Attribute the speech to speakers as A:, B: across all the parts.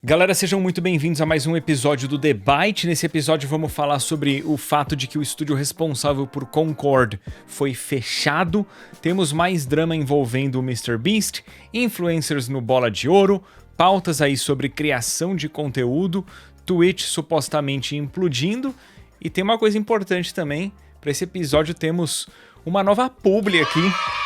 A: Galera, sejam muito bem-vindos a mais um episódio do The Byte. Nesse episódio vamos falar sobre o fato de que o estúdio responsável por Concord foi fechado, temos mais drama envolvendo o MrBeast, influencers no Bola de Ouro, pautas aí sobre criação de conteúdo, Twitch supostamente implodindo, e tem uma coisa importante também, para esse episódio temos uma nova publi aqui,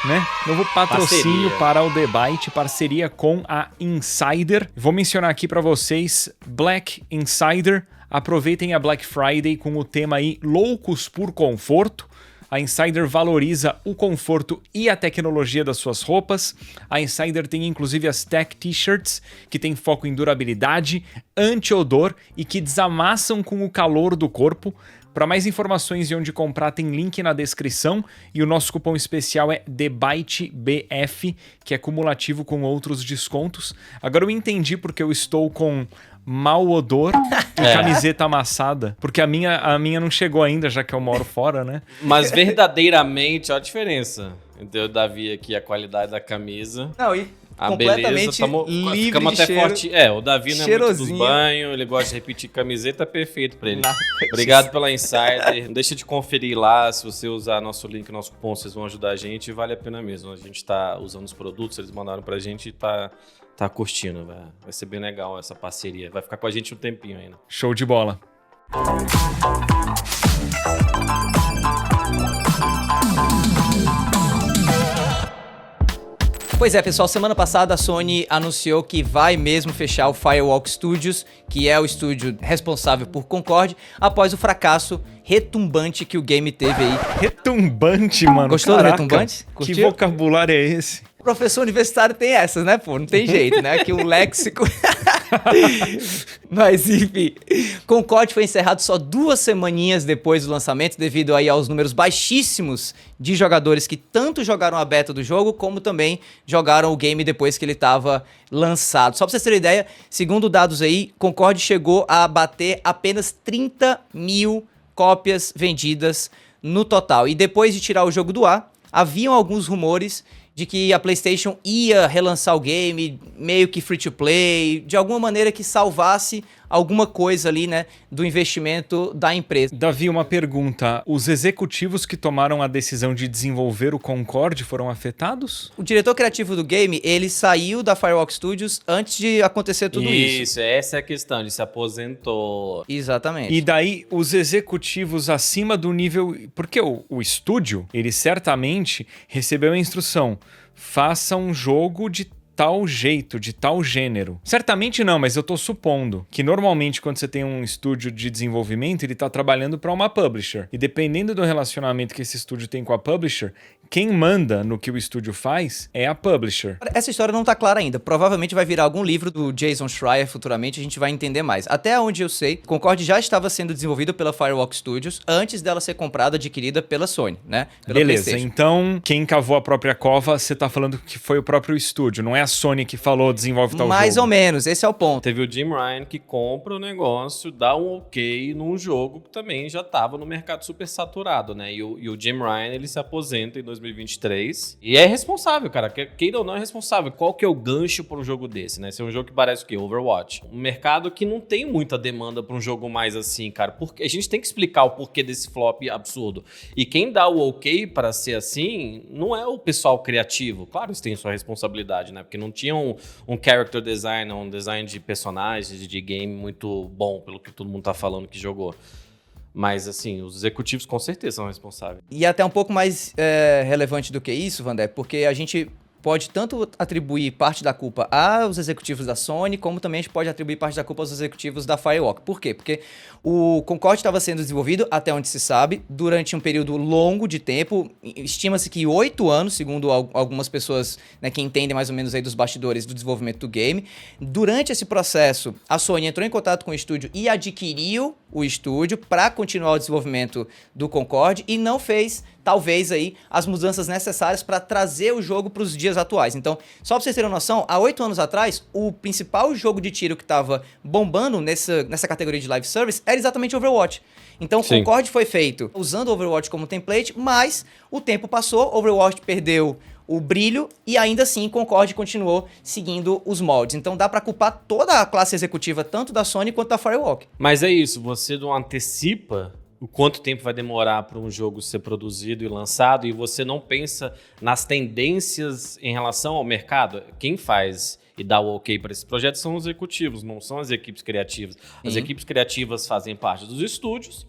A: né? Novo patrocínio para o The Byte, parceria com a Insider. Vou mencionar aqui para vocês Black Insider. Aproveitem a Black Friday com o tema aí Loucos por Conforto. A Insider valoriza o conforto e a tecnologia das suas roupas. A Insider tem inclusive as Tech T-shirts, que tem foco em durabilidade, anti-odor e que desamassam com o calor do corpo. Para mais informações e onde comprar, tem link na descrição. E o nosso cupom especial é TheByteBF, que é cumulativo com outros descontos. Agora eu entendi porque eu estou com mau odor e camiseta amassada. Porque a minha não chegou ainda, já que eu moro fora, né?
B: Mas verdadeiramente, olha a diferença. Entendeu, Davi, aqui, a qualidade da camisa.
C: Não, e
B: a
C: completamente
B: beleza,
C: livre
B: ficamos
C: de
B: até
C: cheiro.
B: forte. O Davi não é muito dos banhos, ele gosta de repetir camiseta, perfeito pra ele.
C: Não,
B: Obrigado pela Insider. Não deixa de conferir lá, se você usar nosso link, nosso cupom, vocês vão ajudar a gente e vale a pena mesmo. A gente tá usando os produtos, eles mandaram pra gente e tá curtindo. Vai ser bem legal essa parceria. Vai ficar com a gente um tempinho ainda.
A: Show de bola.
C: Pois é, pessoal, semana passada a Sony anunciou que vai mesmo fechar o Firewalk Studios, que é o estúdio responsável por Concord, após o fracasso retumbante que o game teve aí.
A: Retumbante, mano.
C: Gostou do retumbante?
A: Que
C: Curtiu?
A: vocabulário é esse?
C: O professor universitário tem essas, né, pô? Não tem jeito, né? Que o léxico... Mas, enfim, Concord foi encerrado só 2 semaninhas depois do lançamento, devido aí aos números baixíssimos de jogadores que tanto jogaram a beta do jogo, como também jogaram o game depois que ele estava lançado. Só pra vocês terem ideia, segundo dados aí, Concord chegou a bater apenas 30 mil cópias vendidas no total. E depois de tirar o jogo do ar, haviam alguns rumores de que a PlayStation ia relançar o game, meio que free to play, de alguma maneira que salvasse alguma coisa ali, né, do investimento da empresa.
A: Davi, uma pergunta. Os executivos que tomaram a decisão de desenvolver o Concord foram afetados?
C: O diretor criativo do game, ele saiu da Firewalk Studios antes de acontecer tudo isso.
B: Isso, essa é a questão, ele se aposentou.
C: Exatamente.
A: E daí, os executivos acima do nível... Porque o estúdio, ele certamente recebeu a instrução: faça um jogo de tal jeito, de tal gênero. Certamente não, mas eu tô supondo que normalmente quando você tem um estúdio de desenvolvimento, ele tá trabalhando para uma publisher. E dependendo do relacionamento que esse estúdio tem com a publisher, quem manda no que o estúdio faz é a publisher.
C: Essa história não tá clara ainda. Provavelmente vai virar algum livro do Jason Schreier futuramente, a gente vai entender mais. Até onde eu sei, Concord já estava sendo desenvolvido pela Firewalk Studios antes dela ser comprada, adquirida pela Sony, né? Pela
A: Beleza,
C: PlayStation.
A: então quem cavou a própria cova, você tá falando que foi o próprio estúdio, não é a Sony que falou desenvolve tal jogo.
C: Mais ou menos, esse é o ponto.
B: Teve o Jim Ryan que compra o negócio, dá um ok num jogo que também já estava no mercado super saturado, né? E o Jim Ryan, ele se aposenta em 2023 e é responsável, cara. Queira ou não, é responsável. Qual que é o gancho para um jogo desse, né? Esse é um jogo que parece o quê? Overwatch. Um mercado que não tem muita demanda para um jogo mais assim, cara. Porque a gente tem que explicar o porquê desse flop absurdo. E quem dá o ok para ser assim não é o pessoal criativo. Claro, eles têm sua responsabilidade, né? Porque não tinha um character design, um design de personagens, de game muito bom, pelo que todo mundo tá falando que jogou. Mas, assim, os executivos com certeza são responsáveis.
C: E até um pouco mais relevante do que isso, Vandé, porque a gente pode tanto atribuir parte da culpa aos executivos da Sony, como também a gente pode atribuir parte da culpa aos executivos da Firewalk. Por quê? Porque o Concord estava sendo desenvolvido, até onde se sabe, durante um período longo de tempo. Estima-se que 8 anos, segundo algumas pessoas, né, que entendem mais ou menos aí dos bastidores do desenvolvimento do game. Durante esse processo, a Sony entrou em contato com o estúdio e adquiriu o estúdio para continuar o desenvolvimento do Concord e não fez, talvez, aí, as mudanças necessárias para trazer o jogo para os dias atuais. Então, só para vocês terem uma noção, há 8 anos atrás, o principal jogo de tiro que estava bombando nessa categoria de live service era exatamente Overwatch. Então, o Concord foi feito usando o Overwatch como template, mas o tempo passou, Overwatch perdeu o brilho e ainda assim Concorde continuou seguindo os moldes. Então dá pra culpar toda a classe executiva, tanto da Sony quanto da Firewalk.
B: Mas é isso, você não antecipa o quanto tempo vai demorar para um jogo ser produzido e lançado, e você não pensa nas tendências em relação ao mercado. Quem faz e dá o ok para esses projetos são os executivos, não são as equipes criativas. As equipes criativas fazem parte dos estúdios.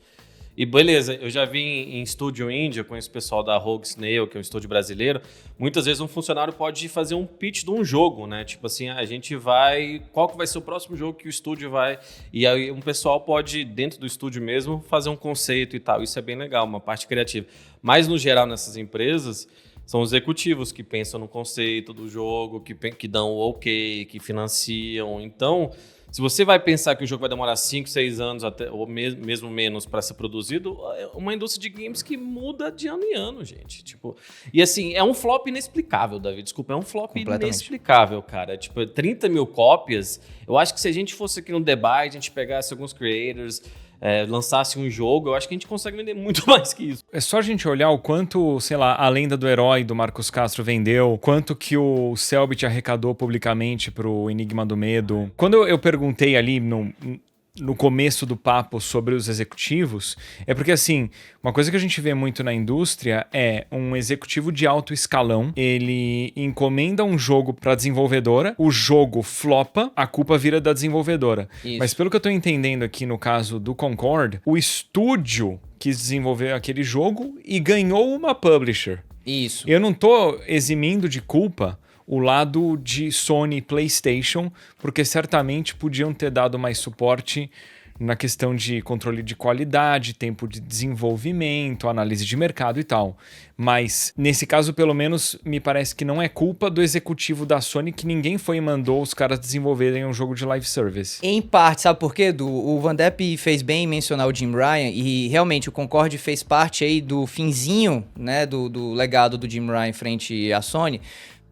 B: E beleza, eu já vi em estúdio indie, eu conheço o pessoal da Rogue Snail, que é um estúdio brasileiro. Muitas vezes um funcionário pode fazer um pitch de um jogo, né? Tipo assim, a gente vai... Qual que vai ser o próximo jogo que o estúdio vai... E aí um pessoal pode, dentro do estúdio mesmo, fazer um conceito e tal. Isso é bem legal, uma parte criativa. Mas, no geral, nessas empresas, são os executivos que pensam no conceito do jogo, que dão o ok, que financiam. Então... Se você vai pensar que o jogo vai demorar 5, 6 anos, até, ou mesmo menos, para ser produzido, é uma indústria de games que muda de ano em ano, gente. Tipo, e assim, é um flop inexplicável, Davi. Desculpa, é um flop inexplicável, cara. Tipo, 30 mil cópias. Eu acho que se a gente fosse aqui no debate, a gente pegasse alguns creators, lançasse um jogo, eu acho que a gente consegue vender muito mais que isso.
A: É só a gente olhar o quanto, sei lá, a Lenda do Herói do Marcos Castro vendeu, quanto que o Cellbit arrecadou publicamente pro Enigma do Medo. Quando eu perguntei ali no começo do papo sobre os executivos, é porque, assim, uma coisa que a gente vê muito na indústria é um executivo de alto escalão, ele encomenda um jogo pra desenvolvedora, o jogo flopa, a culpa vira da desenvolvedora.
C: Isso.
A: Mas pelo que eu tô entendendo aqui no caso do Concorde, o estúdio quis desenvolver aquele jogo e ganhou uma publisher.
C: Isso.
A: Eu não tô eximindo de culpa o lado de Sony e PlayStation, porque certamente podiam ter dado mais suporte na questão de controle de qualidade, tempo de desenvolvimento, análise de mercado e tal. Mas, nesse caso, pelo menos, me parece que não é culpa do executivo da Sony, que ninguém foi e mandou os caras desenvolverem um jogo de live service.
C: Em parte, sabe por quê, Du? O Van Depp fez bem em mencionar o Jim Ryan, e realmente o Concorde fez parte aí do finzinho, né, do legado do Jim Ryan frente à Sony.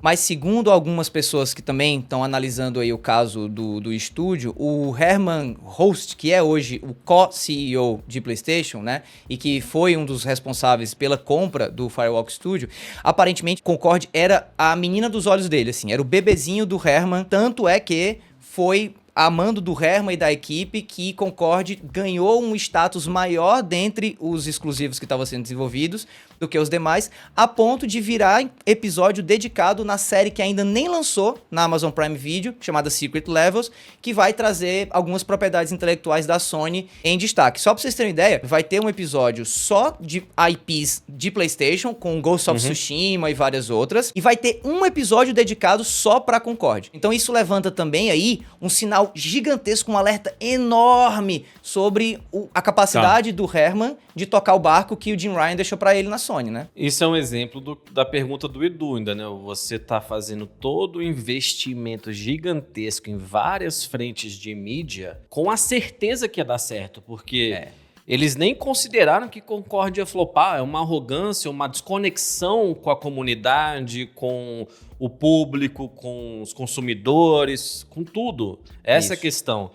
C: Mas segundo algumas pessoas que também estão analisando aí o caso do estúdio, o Herman Host, que é hoje o co-CEO de PlayStation, né, e que foi um dos responsáveis pela compra do Firewalk Studio, aparentemente Concorde era a menina dos olhos dele, assim, era o bebezinho do Herman, tanto é que foi a mando do Herman e da equipe que Concorde ganhou um status maior dentre os exclusivos que estavam sendo desenvolvidos do que os demais, a ponto de virar episódio dedicado na série que ainda nem lançou na Amazon Prime Video, chamada Secret Levels, que vai trazer algumas propriedades intelectuais da Sony em destaque. Só pra vocês terem ideia, vai ter um episódio só de IPs de PlayStation, com Ghost of Tsushima e várias outras, e vai ter um episódio dedicado só pra Concorde. Então isso levanta também aí um sinal gigantesco, um alerta enorme sobre a capacidade do Herman de tocar o barco que o Jim Ryan deixou pra ele na Sony, né?
B: Isso é um exemplo da pergunta do Edu ainda, né? Você tá fazendo todo o investimento gigantesco em várias frentes de mídia com a certeza que ia dar certo, porque eles nem consideraram que Concorde ia flopar. É uma arrogância, uma desconexão com a comunidade, com o público, com os consumidores, com tudo. Essa é a questão.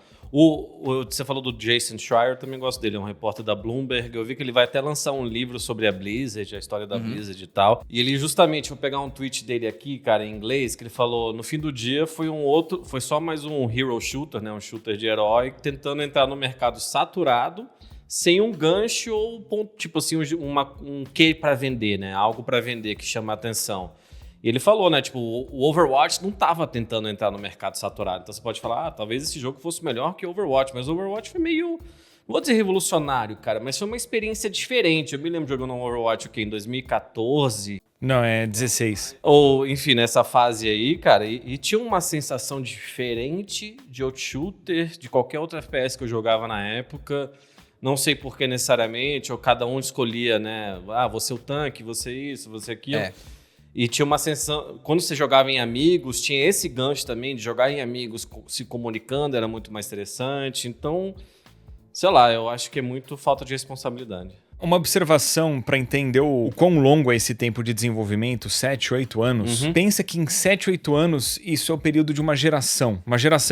B: Você falou do Jason Schreier, eu também gosto dele, é um repórter da Bloomberg. Eu vi que ele vai até lançar um livro sobre a Blizzard, a história da Blizzard e tal. E ele justamente, vou pegar um tweet dele aqui, cara, em inglês, que ele falou, no fim do dia foi só mais um hero shooter, né, um shooter de herói, tentando entrar no mercado saturado, sem um gancho ou ponto, tipo assim, um quê para vender, né, algo para vender que chama a atenção. E ele falou, né, tipo, o Overwatch não tava tentando entrar no mercado saturado. Então você pode falar, talvez esse jogo fosse melhor que o Overwatch, mas o Overwatch foi meio, não vou dizer revolucionário, cara, mas foi uma experiência diferente. Eu me lembro jogando um Overwatch em 2014.
A: Não, é 16.
B: Ou, enfim, nessa fase aí, cara, e tinha uma sensação diferente de outro shooter, de qualquer outro FPS que eu jogava na época. Não sei por que necessariamente, ou cada um escolhia, né, você o tanque, você isso, você aquilo. E tinha uma sensação, quando você jogava em amigos, tinha esse gancho também de jogar em amigos se comunicando, era muito mais interessante. Então, sei lá, eu acho que é muito falta de responsabilidade.
A: Uma observação para entender o quão longo é esse tempo de desenvolvimento, 7, 8 anos. Pensa que em 7, 8 anos isso é o período de uma geração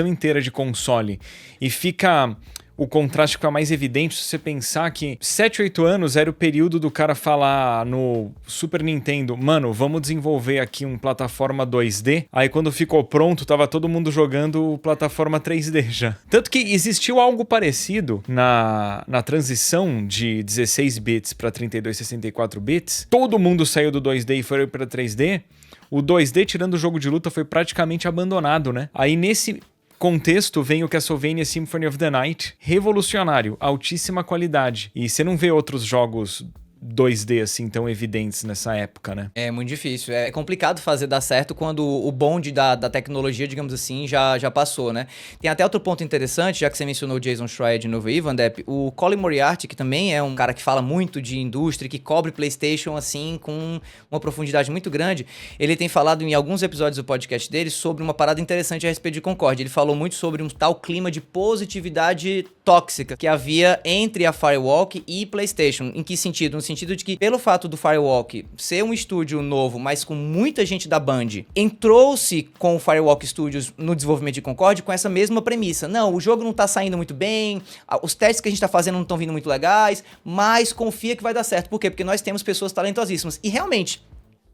A: inteira de console. E fica o contraste fica mais evidente se você pensar que 7, 8 anos era o período do cara falar no Super Nintendo, mano, vamos desenvolver aqui um plataforma 2D. Aí quando ficou pronto, tava todo mundo jogando plataforma 3D já. Tanto que existiu algo parecido na transição de 16 bits para 32, 64 bits. Todo mundo saiu do 2D e foi para 3D. O 2D, tirando o jogo de luta, foi praticamente abandonado, né? Aí nesse contexto vem o Castlevania Symphony of the Night, revolucionário, altíssima qualidade. E você não vê outros jogos 2D assim tão evidentes nessa época, né?
C: É muito difícil. É complicado fazer dar certo quando o bonde da tecnologia, digamos assim, já passou, né? Tem até outro ponto interessante, já que você mencionou o Jason Schreier de novo aí, Vandep, o Colin Moriarty, que também é um cara que fala muito de indústria, que cobre PlayStation assim com uma profundidade muito grande, ele tem falado em alguns episódios do podcast dele sobre uma parada interessante a respeito de Concorde. Ele falou muito sobre um tal clima de positividade tóxica que havia entre a Firewalk e PlayStation. Em que sentido? No sentido de que, pelo fato do Firewalk ser um estúdio novo, mas com muita gente da Band, entrou-se com o Firewalk Studios no desenvolvimento de Concorde com essa mesma premissa. Não, o jogo não tá saindo muito bem, os testes que a gente tá fazendo não estão vindo muito legais, mas confia que vai dar certo. Por quê? Porque nós temos pessoas talentosíssimas. E realmente,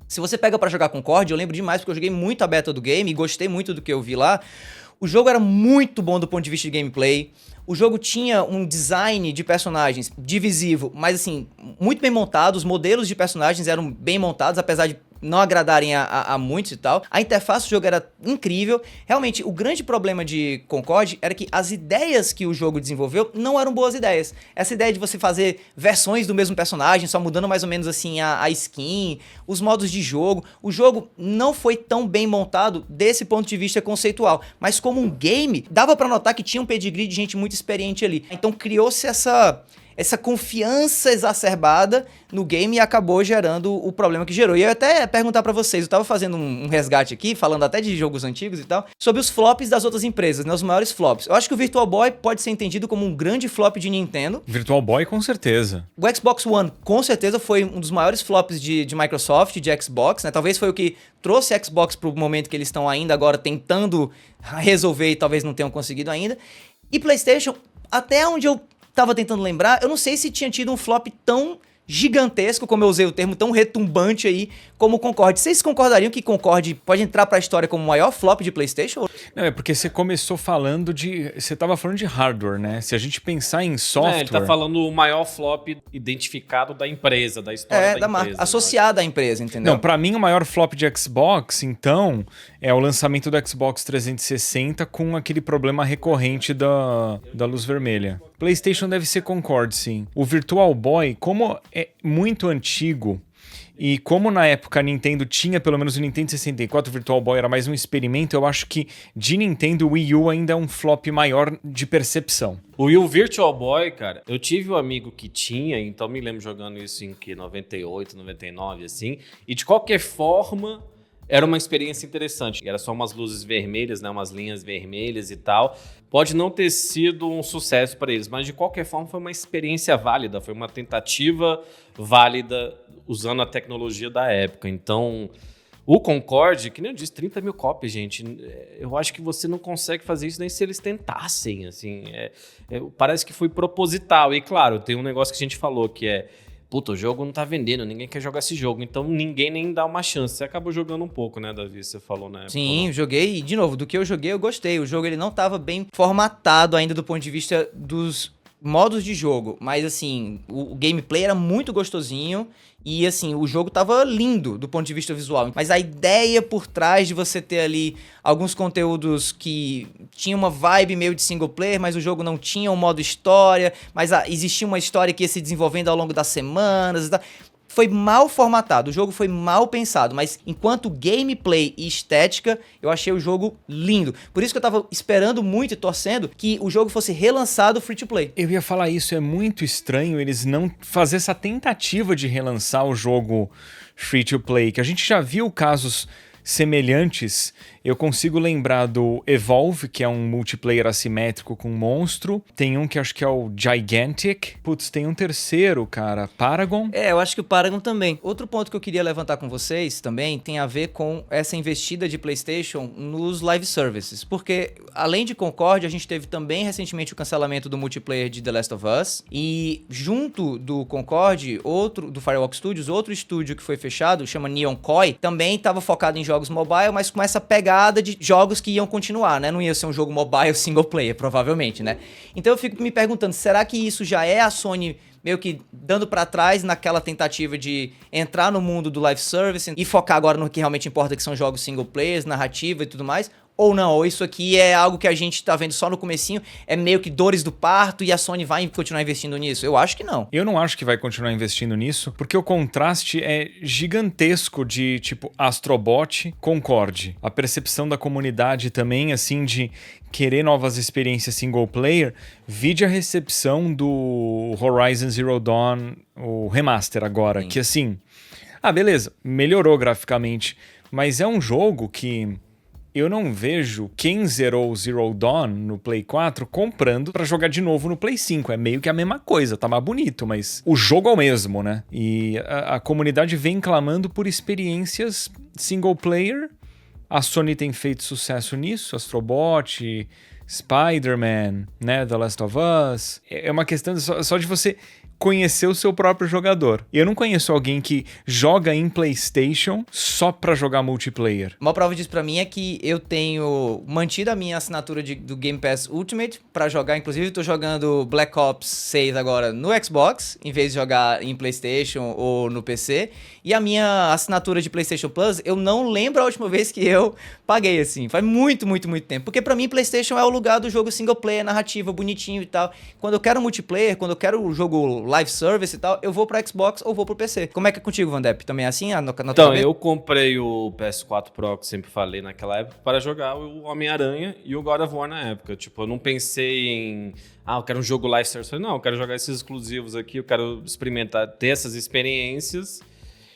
C: se você pega pra jogar Concorde, eu lembro demais, porque eu joguei muito a beta do game e gostei muito do que eu vi lá. O jogo era muito bom do ponto de vista de gameplay. O jogo tinha um design de personagens divisivo, mas assim, muito bem montado. Os modelos de personagens eram bem montados, apesar de não agradarem a muitos e tal. A interface do jogo era incrível. Realmente, o grande problema de Concorde era que as ideias que o jogo desenvolveu não eram boas ideias. Essa ideia de você fazer versões do mesmo personagem, só mudando mais ou menos assim a skin, os modos de jogo. O jogo não foi tão bem montado desse ponto de vista conceitual. Mas como um game, dava pra notar que tinha um pedigree de gente muito experiente ali. Então criou-se essa confiança exacerbada no game e acabou gerando o problema que gerou. E eu ia até perguntar pra vocês, eu tava fazendo um resgate aqui, falando até de jogos antigos e tal, sobre os flops das outras empresas, né, os maiores flops. Eu acho que o Virtual Boy pode ser entendido como um grande flop de Nintendo.
A: Virtual Boy, com certeza.
C: O Xbox One, com certeza, foi um dos maiores flops de Microsoft, de Xbox, né? Talvez foi o que trouxe a Xbox pro momento que eles estão ainda agora tentando resolver e talvez não tenham conseguido ainda. E PlayStation, até onde eu tava tentando lembrar, eu não sei se tinha tido um flop tão gigantesco, como eu usei o termo, tão retumbante aí como o Concorde. Vocês concordariam que Concorde pode entrar pra história como o maior flop de PlayStation?
A: Não, é porque você começou falando de... Você tava falando de hardware, né? Se a gente pensar em software...
B: Ele tá falando o maior flop identificado da empresa, da história da
C: marca,
B: empresa.
C: associada à empresa, entendeu?
A: Não, pra mim o maior flop de Xbox, então, é o lançamento do Xbox 360 com aquele problema recorrente da luz vermelha. PlayStation deve ser Concorde, sim. O Virtual Boy, como é muito antigo e como na época a Nintendo tinha pelo menos o Nintendo 64, o Virtual Boy era mais um experimento, eu acho que de Nintendo o Wii U ainda é um flop maior de percepção.
B: O Wii U Virtual Boy, cara, eu tive um amigo que tinha, então me lembro jogando isso em 98, 99, assim, e de qualquer forma... Era uma experiência interessante. Era só umas luzes vermelhas, né? Umas linhas vermelhas e tal. Pode não ter sido um sucesso para eles, mas de qualquer forma foi uma experiência válida. Foi uma tentativa válida usando a tecnologia da época. Então, o Concorde, que nem eu disse, 30 mil cópias, gente. Eu acho que você não consegue fazer isso nem se eles tentassem. Assim, parece que foi proposital. E claro, tem um negócio que a gente falou que é... Puta, o jogo não tá vendendo, ninguém quer jogar esse jogo, então ninguém nem dá uma chance. Você acabou jogando um pouco, né, Davi? Você falou na época.
C: Sim, joguei, e de novo, do que eu joguei eu gostei. O jogo ele não tava bem formatado ainda do ponto de vista dos modos de jogo, mas assim, o gameplay era muito gostosinho e assim, o jogo tava lindo do ponto de vista visual, mas a ideia por trás de você ter ali alguns conteúdos que tinham uma vibe meio de single player, mas o jogo não tinha um modo história, mas existia uma história que ia se desenvolvendo ao longo das semanas e tal. Foi mal formatado, o jogo foi mal pensado, mas enquanto gameplay e estética, eu achei o jogo lindo. Por isso que eu tava esperando muito e torcendo que o jogo fosse relançado free to play.
A: Eu ia falar isso, é muito estranho eles não fazer essa tentativa de relançar o jogo free to play, que a gente já viu casos semelhantes Eu consigo lembrar do Evolve, que é um multiplayer assimétrico com monstro. Tem um que acho que é o Gigantic. Putz, tem um terceiro, cara. Paragon.
C: Eu acho que o Paragon também. Outro ponto que eu queria levantar com vocês também tem a ver com essa investida de PlayStation nos live services. Porque, além de Concorde, a gente teve também recentemente o cancelamento do multiplayer de The Last of Us. E junto do Concorde, do Firewalk Studios, outro estúdio que foi fechado, chama Neon Koi, também estava focado em jogos mobile, mas com essa pegada de jogos que iam continuar, né? Não ia ser um jogo mobile single player, provavelmente, né? Então eu fico me perguntando, será que isso já é a Sony meio que dando pra trás naquela tentativa de entrar no mundo do live service e focar agora no que realmente importa, que são jogos single players, narrativa e tudo mais? Ou não, ou isso aqui é algo que a gente tá vendo só no comecinho, é meio que dores do parto e a Sony vai continuar investindo nisso? Eu acho que não.
A: Eu não acho que vai continuar investindo nisso, porque o contraste é gigantesco de, tipo, Astrobot, Concorde. A percepção da comunidade também, assim, de querer novas experiências single player, vide a recepção do Horizon Zero Dawn, o remaster agora, que assim, beleza, melhorou graficamente, mas é um jogo que eu não vejo quem zerou o Zero Dawn no Play 4 comprando pra jogar de novo no Play 5. É meio que a mesma coisa, tá mais bonito, mas o jogo é o mesmo, né? E a comunidade vem clamando por experiências single player. A Sony tem feito sucesso nisso, Astrobot, Spider-Man, né, The Last of Us. É uma questão só de você conhecer o seu próprio jogador. Eu não conheço alguém que joga em PlayStation só pra jogar multiplayer.
C: Uma prova disso pra mim é que eu tenho mantido a minha assinatura do Game Pass Ultimate pra jogar, inclusive tô jogando Black Ops 6 agora no Xbox, em vez de jogar em PlayStation ou no PC. E a minha assinatura de PlayStation Plus, eu não lembro a última vez que eu paguei, assim. Faz muito, muito, muito tempo. Porque pra mim, PlayStation é o lugar do jogo single player, narrativa, bonitinho e tal. Quando eu quero multiplayer, quando eu quero o jogo live service e tal, eu vou pra Xbox ou vou pro PC. Como é que é contigo, Vandep? Também é assim?
B: Então, eu comprei o PS4 Pro, que sempre falei naquela época, para jogar o Homem-Aranha e o God of War na época. Tipo, eu não pensei em... eu quero um jogo live service. Não, eu quero jogar esses exclusivos aqui, eu quero experimentar, ter essas experiências.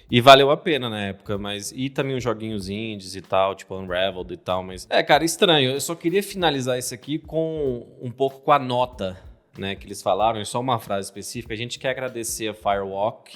B: E valeu a pena na época, e também os joguinhos indies e tal, tipo Unraveled e tal, mas... cara, estranho. Eu só queria finalizar isso aqui com um pouco com a nota, né, que eles falaram, é só uma frase específica. A gente quer agradecer a Firewalk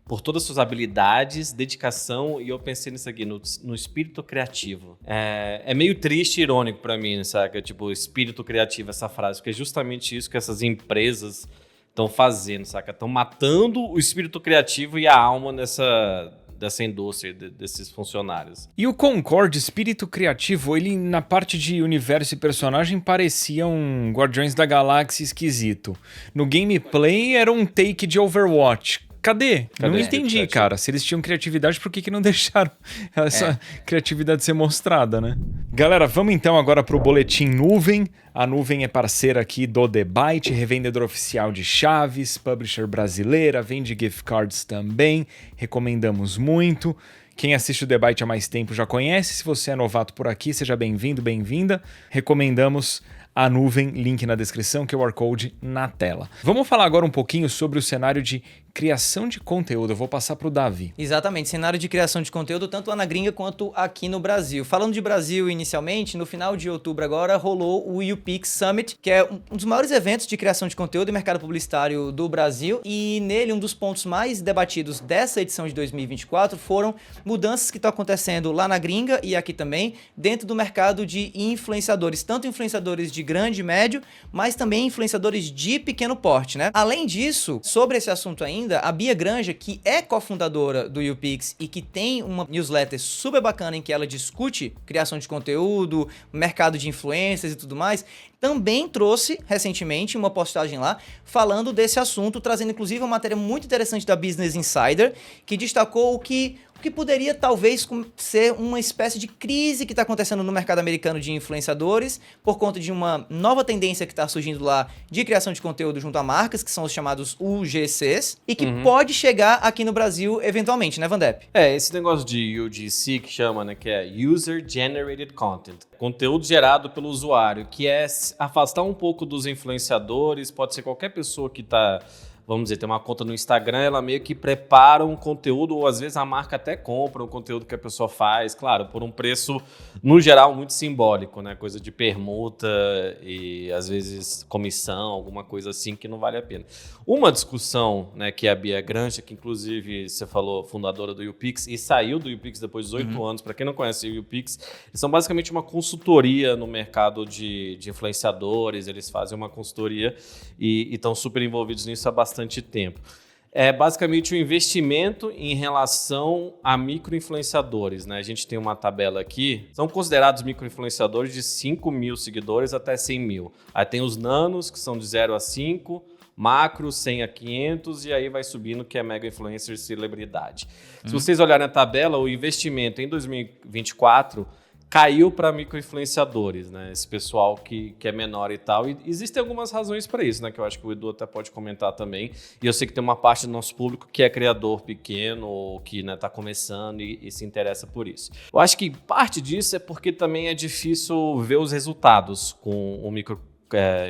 B: por todas as suas habilidades, dedicação, e eu pensei nisso aqui, no espírito criativo. É meio triste e irônico pra mim, saca? Tipo, espírito criativo, essa frase, porque é justamente isso que essas empresas estão fazendo, saca? Estão matando o espírito criativo e a alma dessa indústria, desses funcionários.
A: E o Concorde, espírito criativo, ele na parte de universo e personagem parecia um Guardiões da Galáxia esquisito. No gameplay era um take de Overwatch. Cadê? Não entendi, cara. Se eles tinham criatividade, por que não deixaram essa criatividade ser mostrada, né? Galera, vamos então agora pro Boletim Nuvem. A Nuvem é parceira aqui do The Byte, revendedor oficial de chaves, publisher brasileira, vende gift cards também. Recomendamos muito. Quem assiste o The Byte há mais tempo já conhece. Se você é novato por aqui, seja bem-vindo, bem-vinda. Recomendamos a Nuvem, link na descrição, QR Code na tela. Vamos falar agora um pouquinho sobre o cenário de criação de conteúdo. Eu vou passar para o Davi.
C: Exatamente, cenário de criação de conteúdo tanto lá na gringa quanto aqui no Brasil. Falando de Brasil inicialmente, no final de outubro agora rolou o UPix Summit, que é um dos maiores eventos de criação de conteúdo e mercado publicitário do Brasil, e nele um dos pontos mais debatidos dessa edição de 2024 foram mudanças que estão acontecendo lá na gringa e aqui também, dentro do mercado de influenciadores, tanto influenciadores de grande e médio, mas também influenciadores de pequeno porte, né? Além disso, sobre esse assunto ainda, a Bia Granja, que é cofundadora do UPix e que tem uma newsletter super bacana em que ela discute criação de conteúdo, mercado de influências e tudo mais, também trouxe recentemente uma postagem lá falando desse assunto, trazendo inclusive uma matéria muito interessante da Business Insider, que destacou o que poderia talvez ser uma espécie de crise que está acontecendo no mercado americano de influenciadores por conta de uma nova tendência que está surgindo lá de criação de conteúdo junto a marcas, que são os chamados UGCs, e que pode chegar aqui no Brasil eventualmente, né, Vandep?
B: Esse negócio de UGC que chama, né, que é User Generated Content. Conteúdo gerado pelo usuário, que é afastar um pouco dos influenciadores, pode ser qualquer pessoa que está vamos dizer, tem uma conta no Instagram, ela meio que prepara um conteúdo, ou às vezes a marca até compra um conteúdo que a pessoa faz, claro, por um preço, no geral, muito simbólico, né? Coisa de permuta e, às vezes, comissão, alguma coisa assim que não vale a pena. Uma discussão, né, que é a Bia Grancha, que inclusive você falou, fundadora do YouPix, e saiu do YouPix depois de 18 anos. Para quem não conhece o YouPix, eles são basicamente uma consultoria no mercado de influenciadores, eles fazem uma consultoria e estão super envolvidos nisso há bastante tempo. É basicamente um investimento em relação a micro-influenciadores, né? A gente tem uma tabela aqui, são considerados micro-influenciadores de 5 mil seguidores até 100 mil. Aí tem os nanos, que são de 0 a 5, macro, 100 a 500, e aí vai subindo, que é mega influencer celebridade. Se vocês olharem a tabela, o investimento em 2024 caiu para micro-influenciadores, né? Esse pessoal que é menor e tal. E existem algumas razões para isso, né? Que eu acho que o Edu até pode comentar também. E eu sei que tem uma parte do nosso público que é criador pequeno ou que, né, tá começando e se interessa por isso. Eu acho que parte disso é porque também é difícil ver os resultados com o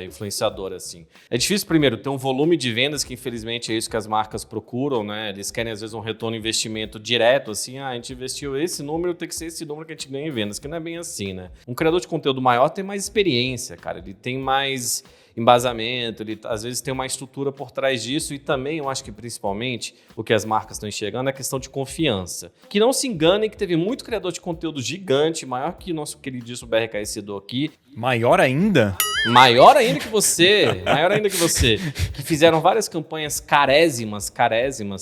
B: influenciador, assim. É difícil, primeiro, ter um volume de vendas, que infelizmente é isso que as marcas procuram, né? Eles querem, às vezes, um retorno de investimento direto, assim, a gente investiu esse número, tem que ser esse número que a gente ganha em vendas, que não é bem assim, né? Um criador de conteúdo maior tem mais experiência, cara, ele tem mais embasamento, ele às vezes tem uma estrutura por trás disso, e também eu acho que principalmente o que as marcas estão enxergando é a questão de confiança. Que não se enganem que teve muito criador de conteúdo gigante, maior que o nosso queridíssimo BRKS Edu aqui.
A: Maior ainda?
B: Maior ainda que você, que fizeram várias campanhas carésimas,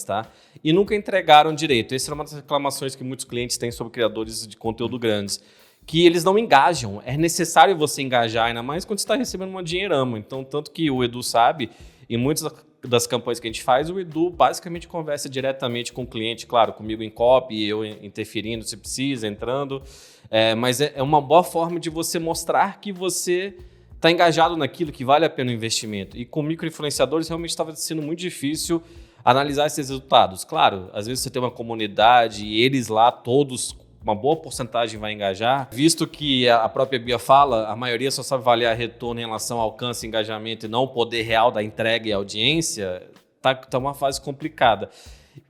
B: tá? E nunca entregaram direito. Essa é uma das reclamações que muitos clientes têm sobre criadores de conteúdo grandes, que eles não engajam. É necessário você engajar, ainda mais quando você está recebendo uma dinheirama. Então, tanto que o Edu sabe, em muitas das campanhas que a gente faz, o Edu basicamente conversa diretamente com o cliente, claro, comigo em copy, eu interferindo se precisa, entrando. Mas é uma boa forma de você mostrar que você está engajado naquilo, que vale a pena o investimento. E com micro-influenciadores realmente estava sendo muito difícil analisar esses resultados. Claro, às vezes você tem uma comunidade e eles lá todos, uma boa porcentagem vai engajar. Visto que a própria Bia fala, a maioria só sabe avaliar retorno em relação ao alcance, engajamento e não o poder real da entrega e audiência, tá uma fase complicada.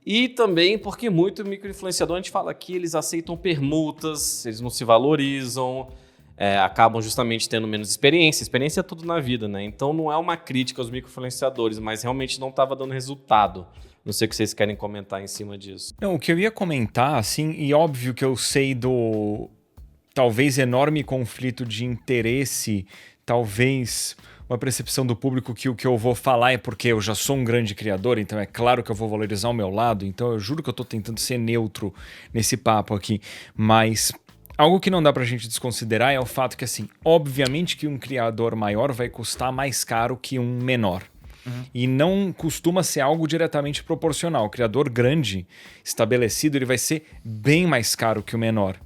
B: E também porque muito micro-influenciador, a gente fala que eles aceitam permutas, eles não se valorizam, acabam justamente tendo menos experiência. Experiência é tudo na vida, né? Então não é uma crítica aos micro-influenciadores, mas realmente não estava dando resultado. Não sei o que vocês querem comentar em cima disso.
A: Não, o que eu ia comentar, assim, e óbvio que eu sei do talvez enorme conflito de interesse, talvez uma percepção do público que o que eu vou falar é porque eu já sou um grande criador, então é claro que eu vou valorizar o meu lado, então eu juro que eu tô tentando ser neutro nesse papo aqui, mas algo que não dá pra gente desconsiderar é o fato que, assim, obviamente que um criador maior vai custar mais caro que um menor. E não costuma ser algo diretamente proporcional. O criador grande, estabelecido, ele vai ser bem mais caro que o menor.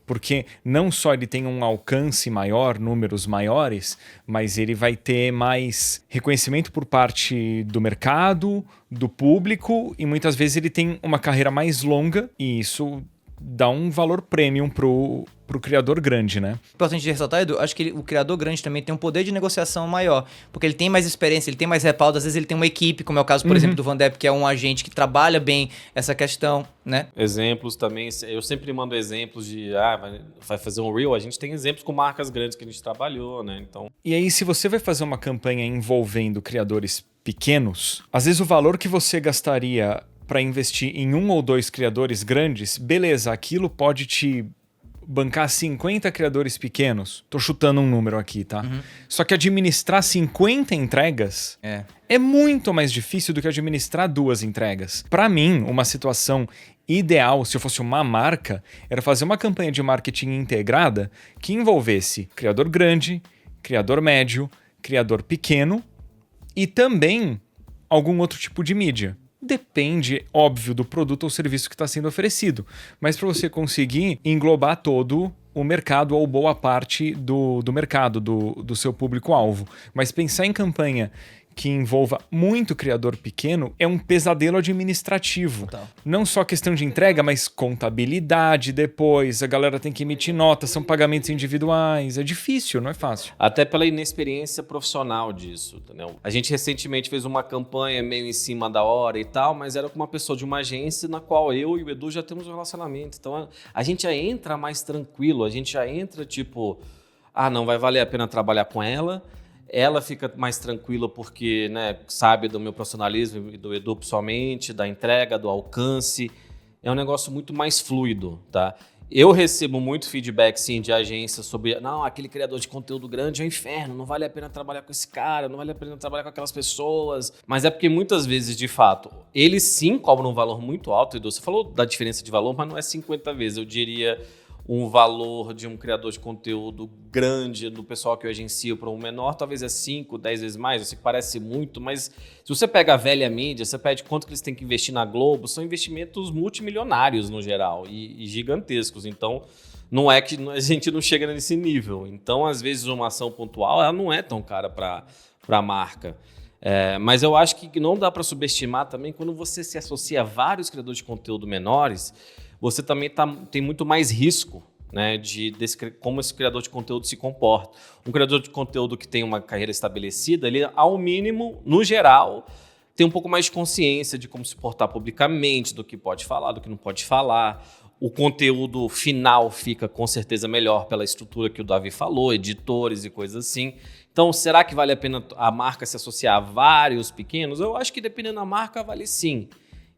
A: Porque não só ele tem um alcance maior, números maiores, mas ele vai ter mais reconhecimento por parte do mercado, do público, e muitas vezes ele tem uma carreira mais longa, e isso dá um valor premium pro criador grande, né?
C: Importante de ressaltar, Edu, acho que o criador grande também tem um poder de negociação maior, porque ele tem mais experiência, ele tem mais respaldo, às vezes ele tem uma equipe, como é o caso, por exemplo, do Vandep, que é um agente que trabalha bem essa questão, né?
B: Exemplos também, eu sempre mando exemplos de, vai fazer um Reel, a gente tem exemplos com marcas grandes que a gente trabalhou, né? Então...
A: E aí, se você vai fazer uma campanha envolvendo criadores pequenos, às vezes o valor que você gastaria para investir em 1 ou 2 criadores grandes, beleza, aquilo pode te bancar 50 criadores pequenos. Tô chutando um número aqui, tá? Só que administrar 50 entregas é muito mais difícil do que administrar 2 entregas. Para mim, uma situação ideal, se eu fosse uma marca, era fazer uma campanha de marketing integrada que envolvesse criador grande, criador médio, criador pequeno e também algum outro tipo de mídia. Depende, óbvio, do produto ou serviço que está sendo oferecido. Mas para você conseguir englobar todo o mercado ou boa parte do mercado, do seu público-alvo. Mas pensar em campanha que envolva muito criador pequeno é um pesadelo administrativo.
C: Total.
A: Não só questão de entrega, mas contabilidade depois, a galera tem que emitir notas, são pagamentos individuais, é difícil, não é fácil.
B: Até pela inexperiência profissional disso, entendeu? A gente recentemente fez uma campanha meio em cima da hora e tal, mas era com uma pessoa de uma agência na qual eu e o Edu já temos um relacionamento. Então a gente já entra mais tranquilo, a gente já entra tipo, não vai valer a pena trabalhar com ela. Ela fica mais tranquila porque, né, sabe do meu profissionalismo e do Edu pessoalmente, da entrega, do alcance. É um negócio muito mais fluido, tá? Eu recebo muito feedback, sim, de agência sobre aquele criador de conteúdo grande é um inferno, não vale a pena trabalhar com esse cara, não vale a pena trabalhar com aquelas pessoas. Mas é porque muitas vezes, de fato, eles sim cobram um valor muito alto, Edu. Você falou da diferença de valor, mas não é 50 vezes, eu diria um valor de um criador de conteúdo grande, do pessoal que eu agencio, para um menor, talvez é 5, 10 vezes mais. Eu sei que parece muito, mas se você pega a velha mídia, você pede quanto que eles têm que investir na Globo, são investimentos multimilionários no geral e gigantescos. Então, não é que a gente não chega nesse nível. Então, às vezes, uma ação pontual ela não é tão cara para a marca. Mas eu acho que não dá para subestimar também quando você se associa a vários criadores de conteúdo menores, você também tem muito mais risco, né, como esse criador de conteúdo se comporta. Um criador de conteúdo que tem uma carreira estabelecida, ele, ao mínimo, no geral, tem um pouco mais de consciência de como se portar publicamente, do que pode falar, do que não pode falar. O conteúdo final fica, com certeza, melhor pela estrutura que o Davi falou, editores e coisas assim. Então, será que vale a pena a marca se associar a vários pequenos? Eu acho que, dependendo da marca, vale sim.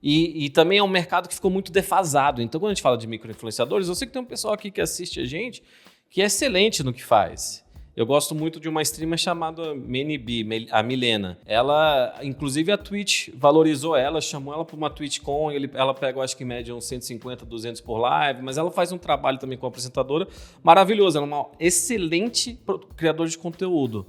B: E também é um mercado que ficou muito defasado. Então, quando a gente fala de micro-influenciadores, eu sei que tem um pessoal aqui que assiste a gente que é excelente no que faz. Eu gosto muito de uma streamer chamada ManyB, a Milena. Ela, inclusive a Twitch valorizou ela, chamou ela para uma TwitchCon, ela pega, eu acho que em média uns 150, 200 por live, mas ela faz um trabalho também como apresentadora maravilhoso. Ela é uma excelente criadora de conteúdo.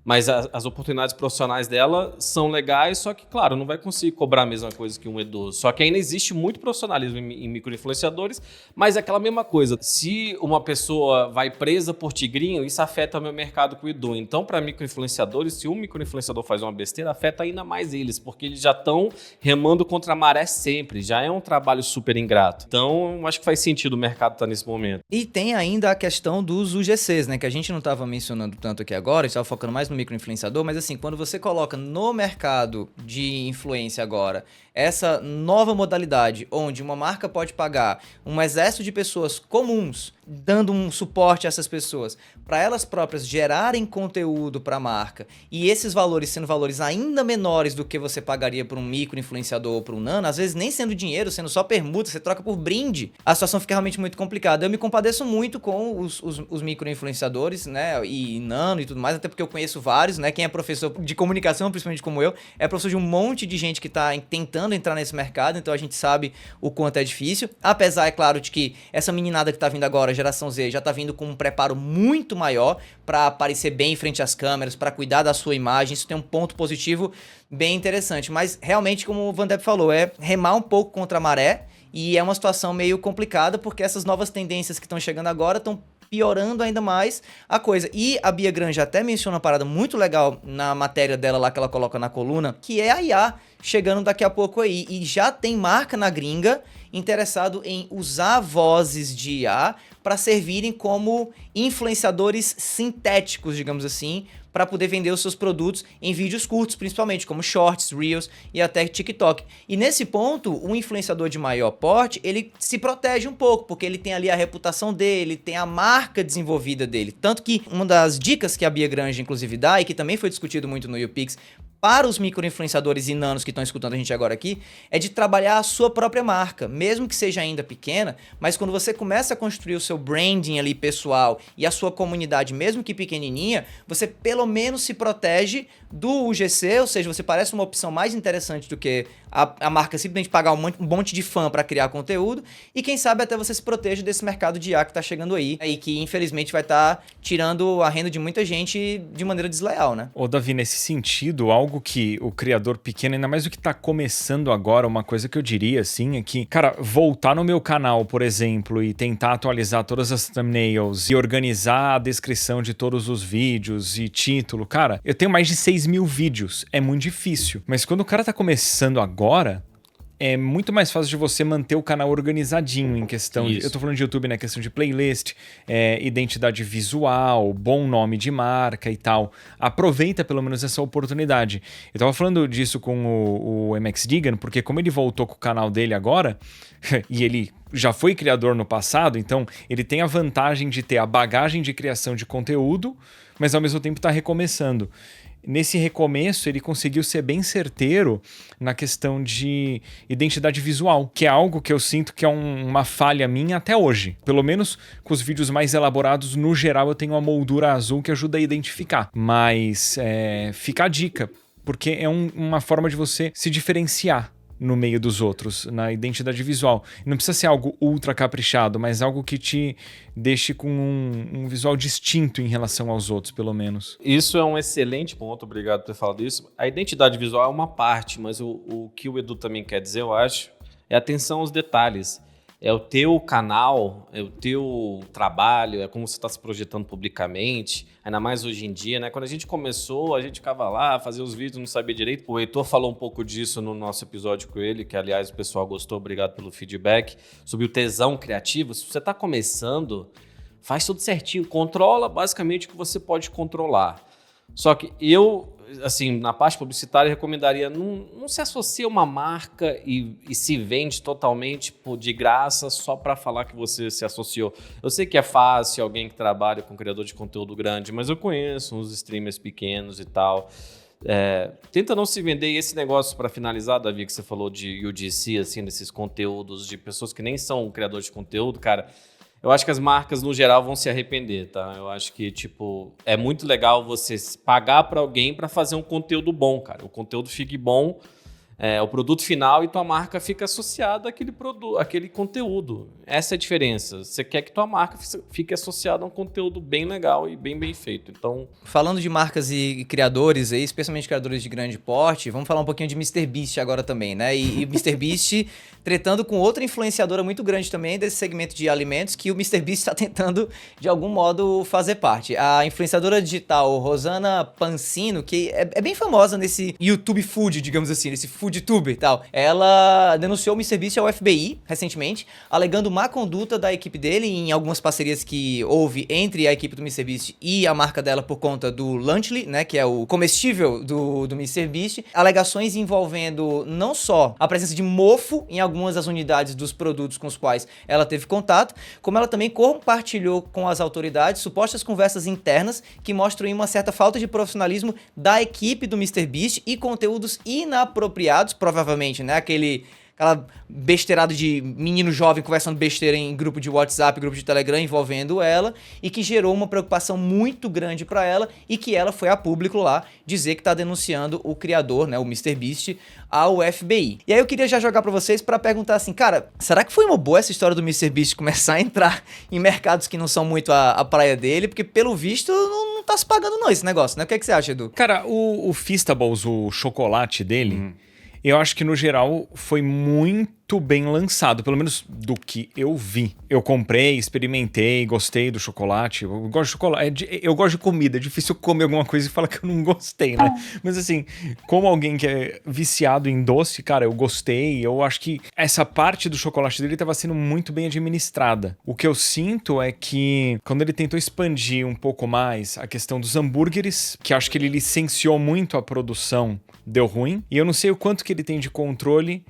B: Mas as oportunidades profissionais dela são legais, só que, claro, não vai conseguir cobrar a mesma coisa que um Edu. Só que ainda existe muito profissionalismo em micro-influenciadores, mas é aquela mesma coisa. Se uma pessoa vai presa por tigrinho, isso afeta o meu mercado com o Edu. Então, para micro-influenciadores, se um micro-influenciador faz uma besteira, afeta ainda mais eles, porque eles já estão remando contra a maré sempre. Já é um trabalho super ingrato. Então, acho que faz sentido o mercado estar nesse momento.
C: E tem ainda a questão dos UGCs, né? Que a gente não estava mencionando tanto aqui agora, a gente estava focando mais no microinfluenciador, mas assim, quando você coloca no mercado de influência agora essa nova modalidade, onde uma marca pode pagar um exército de pessoas comuns, dando um suporte a essas pessoas, para elas próprias gerarem conteúdo para a marca, e esses valores sendo valores ainda menores do que você pagaria por um micro-influenciador ou por um nano, às vezes nem sendo dinheiro, sendo só permuta, você troca por brinde, a situação fica realmente muito complicada. Eu me compadeço muito com os micro-influenciadores, né, e nano e tudo mais, até porque eu conheço vários, né, quem é professor de comunicação, principalmente como eu, é professor de um monte de gente que está tentando entrar nesse mercado, então a gente sabe o quanto é difícil, apesar, é claro, de que essa meninada que está vindo agora, a geração Z, já está vindo com um preparo muito maior para aparecer bem em frente às câmeras, para cuidar da sua imagem, isso tem um ponto positivo bem interessante, mas realmente, como o Van Depp falou, é remar um pouco contra a maré, e é uma situação meio complicada, porque essas novas tendências que estão chegando agora estão piorando ainda mais a coisa. E a Bia Granja até menciona uma parada muito legal na matéria dela lá que ela coloca na coluna, que é a IA chegando daqui a pouco aí. E já tem marca na gringa interessado em usar vozes de IA para servirem como influenciadores sintéticos, digamos assim, para poder vender os seus produtos em vídeos curtos, principalmente, como Shorts, Reels e até TikTok. E nesse ponto, o influenciador de maior porte, ele se protege um pouco, porque ele tem ali a reputação dele, tem a marca desenvolvida dele. Tanto que uma das dicas que a Bia Granja, inclusive, dá, e que também foi discutido muito no YouPix, para os micro-influenciadores e nanos que estão escutando a gente agora aqui, é de trabalhar a sua própria marca, mesmo que seja ainda pequena, mas quando você começa a construir o seu branding ali pessoal e a sua comunidade, mesmo que pequenininha, você pelo menos se protege do UGC, ou seja, você parece uma opção mais interessante do que a marca simplesmente pagar um monte de fã para criar conteúdo, e quem sabe até você se proteja desse mercado de IA que tá chegando aí, e que infelizmente vai estar tirando a renda de muita gente de maneira desleal, né?
A: Ô Davi, nesse sentido, algo algo que o criador pequeno, ainda mais o que tá começando agora, uma coisa que eu diria, assim, é que, cara, voltar no meu canal, por exemplo, e tentar atualizar todas as thumbnails e organizar a descrição de todos os vídeos e título, cara, eu tenho mais de 6 mil vídeos, é muito difícil. Mas quando o cara tá começando agora, é muito mais fácil de você manter o canal organizadinho em questão de... Eu tô falando de YouTube, né? Questão de playlist, identidade visual, bom nome de marca e tal. Aproveita pelo menos essa oportunidade. Eu tava falando disso com o MX Digan, porque como ele voltou com o canal dele agora, e ele já foi criador no passado, então ele tem a vantagem de ter a bagagem de criação de conteúdo, mas ao mesmo tempo tá recomeçando. Nesse recomeço, ele conseguiu ser bem certeiro na questão de identidade visual, que é algo que eu sinto que é uma falha minha até hoje. Pelo menos com os vídeos mais elaborados, no geral, eu tenho uma moldura azul que ajuda a identificar. Mas fica a dica, porque é uma forma de você se diferenciar no meio dos outros, na identidade visual. Não precisa ser algo ultra caprichado, mas algo que te deixe com um visual distinto em relação aos outros, pelo menos.
B: Isso é um excelente ponto, obrigado por ter falado isso. A identidade visual é uma parte, mas o que o Edu também quer dizer, eu acho, é atenção aos detalhes. É o teu canal, é o teu trabalho, é como você está se projetando publicamente, ainda mais hoje em dia, né? Quando a gente começou, a gente ficava lá, fazia os vídeos, não sabia direito. O Heitor falou um pouco disso no nosso episódio com ele, que aliás o pessoal gostou, obrigado pelo feedback, sobre o tesão criativo. Se você está começando, faz tudo certinho, controla basicamente o que você pode controlar. Só que eu, assim, na parte publicitária, recomendaria não se associe a uma marca e se vende totalmente de graça só para falar que você se associou. Eu sei que é fácil alguém que trabalha com criador de conteúdo grande, mas eu conheço uns streamers pequenos e tal. Tenta não se vender. E esse negócio, para finalizar, Davi, que você falou de UGC, assim, desses conteúdos de pessoas que nem são criadores de conteúdo, cara... Eu acho que as marcas, no geral, vão se arrepender, tá? Eu acho que, tipo, é muito legal você pagar para alguém para fazer um conteúdo bom, cara. O conteúdo fique bom, o produto final, e tua marca fica associada àquele conteúdo. Essa é a diferença. Você quer que tua marca fique associada a um conteúdo bem legal e bem feito. Então,
C: falando de marcas e criadores aí, especialmente criadores de grande porte, vamos falar um pouquinho de MrBeast agora também, né? E MrBeast tretando com outra influenciadora muito grande também desse segmento de alimentos, que o MrBeast está tentando, de algum modo, fazer parte. A influenciadora digital Rosana Pansino, que é bem famosa nesse YouTube Food, digamos assim, nesse FoodTube e tal, ela denunciou o MrBeast ao FBI recentemente, alegando má conduta da equipe dele em algumas parcerias que houve entre a equipe do MrBeast e a marca dela por conta do Lunchly, né, que é o comestível do MrBeast. Alegações envolvendo não só a presença de mofo em algumas das unidades dos produtos com os quais ela teve contato, como ela também compartilhou com as autoridades supostas conversas internas que mostram uma certa falta de profissionalismo da equipe do MrBeast e conteúdos inapropriados, provavelmente, né, aquela besteirada de menino jovem conversando besteira em grupo de WhatsApp, grupo de Telegram envolvendo ela, e que gerou uma preocupação muito grande pra ela, e que ela foi a público lá dizer que tá denunciando o criador, né, o MrBeast, ao FBI. E aí eu queria já jogar pra vocês pra perguntar assim, cara, será que foi uma boa essa história do MrBeast começar a entrar em mercados que não são muito a praia dele? Porque pelo visto não tá se pagando não esse negócio, né? O que é que você acha, Edu?
A: Cara, o Feastables, o chocolate dele... Eu acho que, no geral, foi muito bem lançado, pelo menos do que eu vi. Eu comprei, experimentei, gostei do chocolate. Eu gosto de chocolate, eu gosto de comida. É difícil comer alguma coisa e falar que eu não gostei, né? Mas, assim, como alguém que é viciado em doce, cara, eu gostei. Eu acho que essa parte do chocolate dele estava sendo muito bem administrada. O que eu sinto é que, quando ele tentou expandir um pouco mais a questão dos hambúrgueres, que acho que ele licenciou muito a produção, deu ruim. E eu não sei o quanto que ele tem de controle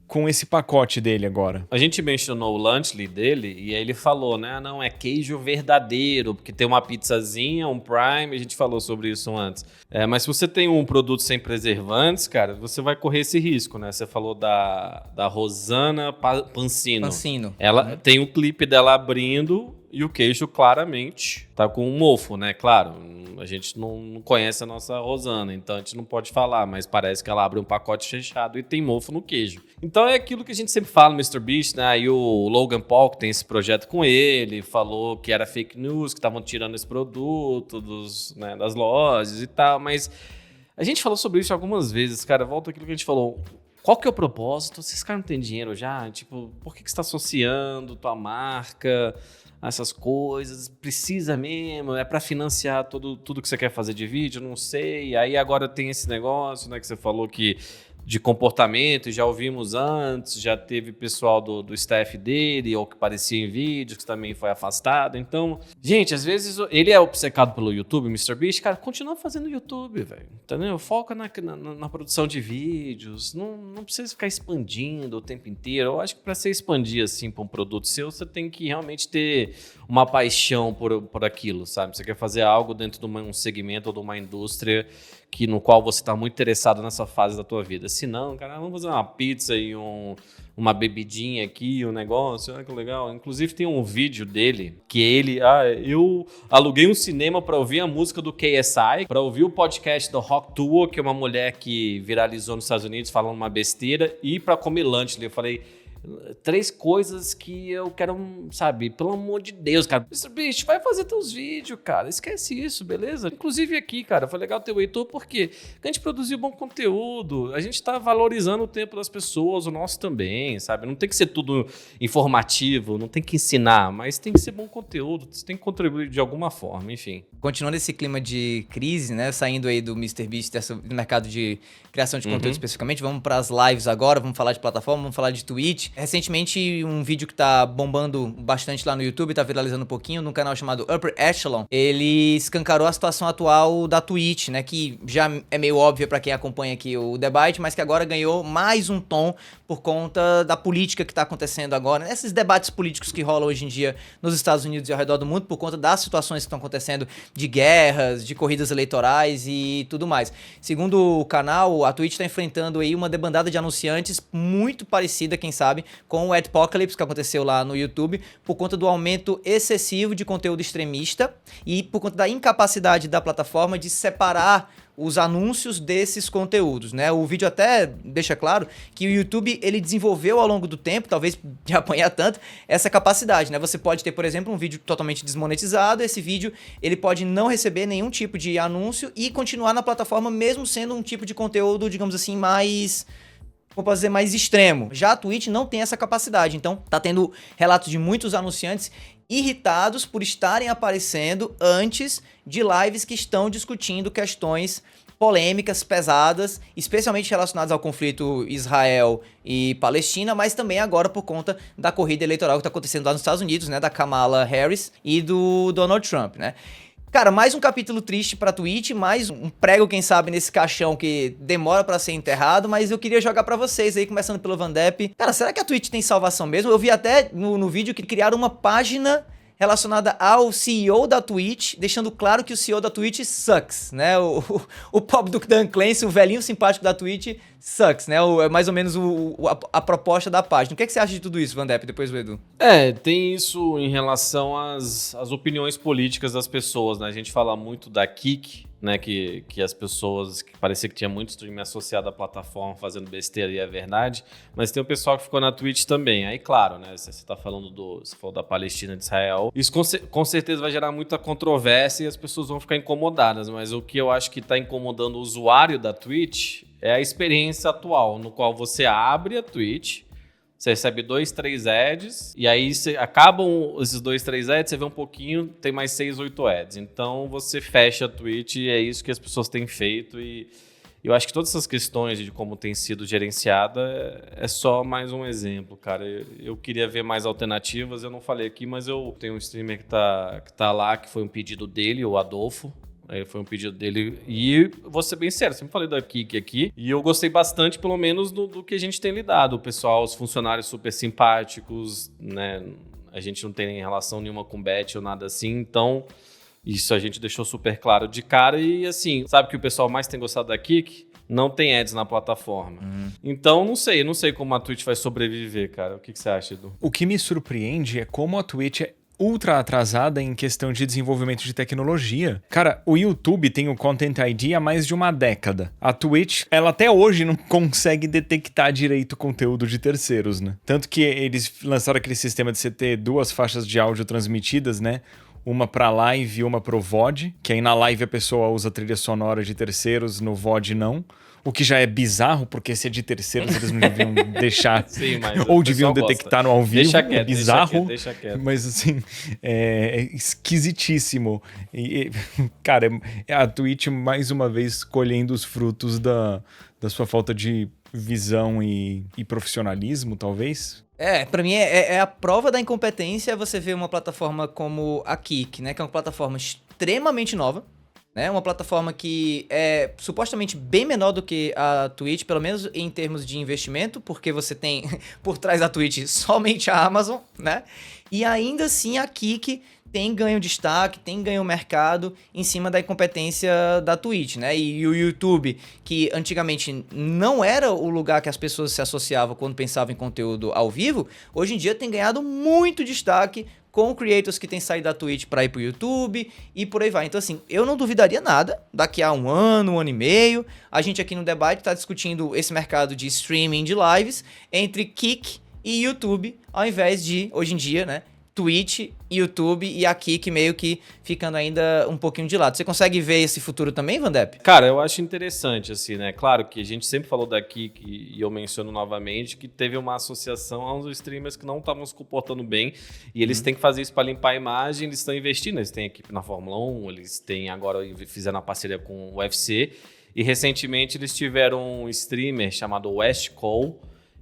A: com esse pacote dele agora.
B: A gente mencionou o Lunchly dele e aí ele falou, né? Não, é queijo verdadeiro, porque tem uma pizzazinha, um Prime, a gente falou sobre isso antes. Mas se você tem um produto sem preservantes, cara, você vai correr esse risco, né? Você falou da Rosana Pansino. Ela tem o clipe dela abrindo e o queijo claramente tá com um mofo, né? Claro, a gente não conhece a nossa Rosana, então a gente não pode falar, mas parece que ela abre um pacote fechado e tem mofo no queijo. Então é aquilo que a gente sempre fala no MrBeast, né? E o Logan Paul, que tem esse projeto com ele, falou que era fake news, que estavam tirando esse produto das lojas e tal, mas A gente falou sobre isso algumas vezes, cara. Volta aquilo que a gente falou. Qual que é o propósito? Se esse cara não tem dinheiro já, tipo, por que você está associando tua marca a essas coisas? Precisa mesmo? É para financiar tudo que você quer fazer de vídeo? Não sei. Aí agora tem esse negócio, né, que você falou que de comportamento, já ouvimos antes, já teve pessoal do staff dele, ou que aparecia em vídeos, que também foi afastado. Então, gente, às vezes ele é obcecado pelo YouTube, MrBeast, cara, continua fazendo YouTube, velho, entendeu? Foca na produção de vídeos, não precisa ficar expandindo o tempo inteiro. Eu acho que para você expandir, assim, para um produto seu, você tem que realmente ter uma paixão por aquilo, sabe? Você quer fazer algo dentro de um segmento ou de uma indústria no qual você está muito interessado nessa fase da tua vida. Se não, cara, vamos fazer uma pizza e uma bebidinha aqui, um negócio, olha que legal. Inclusive tem um vídeo dele que eu aluguei um cinema para ouvir a música do KSI, para ouvir o podcast do Rock Tour, que é uma mulher que viralizou nos Estados Unidos falando uma besteira, e para comer lanche. Eu falei, 3 coisas que eu quero, sabe, pelo amor de Deus, cara. MrBeast, vai fazer teus vídeos, cara. Esquece isso, beleza? Inclusive aqui, cara, foi legal ter o Heitor, porque a gente produziu bom conteúdo, a gente tá valorizando o tempo das pessoas, o nosso também, sabe? Não tem que ser tudo informativo, não tem que ensinar, mas tem que ser bom conteúdo, você tem que contribuir de alguma forma, enfim.
C: Continuando esse clima de crise, né, saindo aí do MrBeast, do mercado de criação de conteúdo especificamente, vamos para as lives agora, vamos falar de plataforma, vamos falar de Twitch. Recentemente, um vídeo que tá bombando bastante lá no YouTube, tá viralizando um pouquinho, num canal chamado Upper Echelon, ele escancarou a situação atual da Twitch, né, que já é meio óbvia pra quem acompanha aqui o debate, mas que agora ganhou mais um tom por conta da política que tá acontecendo agora, esses debates políticos que rolam hoje em dia nos Estados Unidos e ao redor do mundo, por conta das situações que estão acontecendo de guerras, de corridas eleitorais e tudo mais. Segundo o canal, a Twitch tá enfrentando aí uma debandada de anunciantes muito parecida, quem sabe, com o Adpocalypse que aconteceu lá no YouTube, por conta do aumento excessivo de conteúdo extremista e por conta da incapacidade da plataforma de separar os anúncios desses conteúdos, né? O vídeo até deixa claro que o YouTube, ele desenvolveu ao longo do tempo, talvez de apanhar tanto, essa capacidade, né? Você pode ter, por exemplo, um vídeo totalmente desmonetizado, esse vídeo, ele pode não receber nenhum tipo de anúncio e continuar na plataforma mesmo sendo um tipo de conteúdo, digamos assim, mais... como posso dizer, mais extremo. Já a Twitch não tem essa capacidade, então tá tendo relatos de muitos anunciantes irritados por estarem aparecendo antes de lives que estão discutindo questões polêmicas, pesadas, especialmente relacionadas ao conflito Israel e Palestina, mas também agora por conta da corrida eleitoral que está acontecendo lá nos Estados Unidos, né, da Kamala Harris e do Donald Trump, né? Cara, mais um capítulo triste pra Twitch, mais um prego, quem sabe, nesse caixão que demora pra ser enterrado, mas eu queria jogar pra vocês aí, começando pelo Vandep. Cara, será que a Twitch tem salvação mesmo? Eu vi até no vídeo que criaram uma página relacionada ao CEO da Twitch, deixando claro que o CEO da Twitch sucks, né? O pobre do Dan Clancy, o velhinho simpático da Twitch, sucks, né? É mais ou menos a proposta da página. O que é que você acha de tudo isso, Vandep, depois do Edu?
B: Tem isso em relação às opiniões políticas das pessoas, né? A gente fala muito da Kik, né? Que as pessoas, que parecia que tinha muito stream associado à plataforma fazendo besteira, e é verdade, mas tem o pessoal que ficou na Twitch também. Aí, claro, né? Você tá falando você falou da Palestina, de Israel. Isso com certeza vai gerar muita controvérsia e as pessoas vão ficar incomodadas, mas o que eu acho que tá incomodando o usuário da Twitch é a experiência atual, no qual você abre a Twitch, você recebe 2, 3 ads, e aí acabam esses 2, 3 ads, você vê um pouquinho, tem mais 6, 8 ads. Então você fecha a Twitch e é isso que as pessoas têm feito. E eu acho que todas essas questões de como tem sido gerenciada é só mais um exemplo, cara. Eu queria ver mais alternativas, eu não falei aqui, mas eu tenho um streamer que tá lá, que foi um pedido dele, o Adolfo. Foi um pedido dele e vou ser bem sério, sempre falei da Kik aqui e eu gostei bastante, pelo menos, do que a gente tem lidado. O pessoal, os funcionários super simpáticos, né? A gente não tem relação nenhuma com bet ou nada assim, então isso a gente deixou super claro de cara. E assim, sabe que o pessoal mais tem gostado da Kik? Não tem ads na plataforma. Então, não sei como a Twitch vai sobreviver, cara. O que você acha, Edu?
A: O que me surpreende é como a Twitch é ultra atrasada em questão de desenvolvimento de tecnologia. Cara, o YouTube tem o Content ID há mais de uma década. A Twitch, ela até hoje não consegue detectar direito o conteúdo de terceiros, né? Tanto que eles lançaram aquele sistema de você ter 2 faixas de áudio transmitidas, né? uma pra live e uma pro VOD, que aí na live a pessoa usa trilha sonora de terceiros, no VOD não. O que já é bizarro, porque se é de terceiros, eles não deviam deixar.
B: Sim, mas
A: ou deviam detectar no ao vivo.
B: Deixa quieto,
A: é bizarro.
B: deixa quieto.
A: Mas assim, é esquisitíssimo. Cara, a Twitch mais uma vez colhendo os frutos da sua falta de visão e profissionalismo, talvez.
C: Pra mim é a prova da incompetência você ver uma plataforma como a Kick, né? Que é uma plataforma extremamente nova, né? Uma plataforma que é supostamente bem menor do que a Twitch, pelo menos em termos de investimento, porque você tem por trás da Twitch somente a Amazon, né? E ainda assim a Kick tem ganho destaque, tem ganho mercado em cima da incompetência da Twitch, né? E o YouTube, que antigamente não era o lugar que as pessoas se associavam quando pensavam em conteúdo ao vivo, hoje em dia tem ganhado muito destaque com creators que têm saído da Twitch para ir pro YouTube e por aí vai. Então assim, eu não duvidaria nada, daqui a um ano e meio, a gente aqui no Debate tá discutindo esse mercado de streaming de lives entre Kick e YouTube, ao invés de, hoje em dia, né, Twitch, YouTube e a Kick meio que ficando ainda um pouquinho de lado. Você consegue ver esse futuro também, Vandep?
B: Cara, eu acho interessante, assim, né? Claro que a gente sempre falou da Kick e eu menciono novamente que teve uma associação a uns streamers que não estavam se comportando bem e eles têm que fazer isso para limpar a imagem, eles estão investindo, eles têm equipe na Fórmula 1, eles têm agora, fizeram a parceria com o UFC e recentemente eles tiveram um streamer chamado West Cole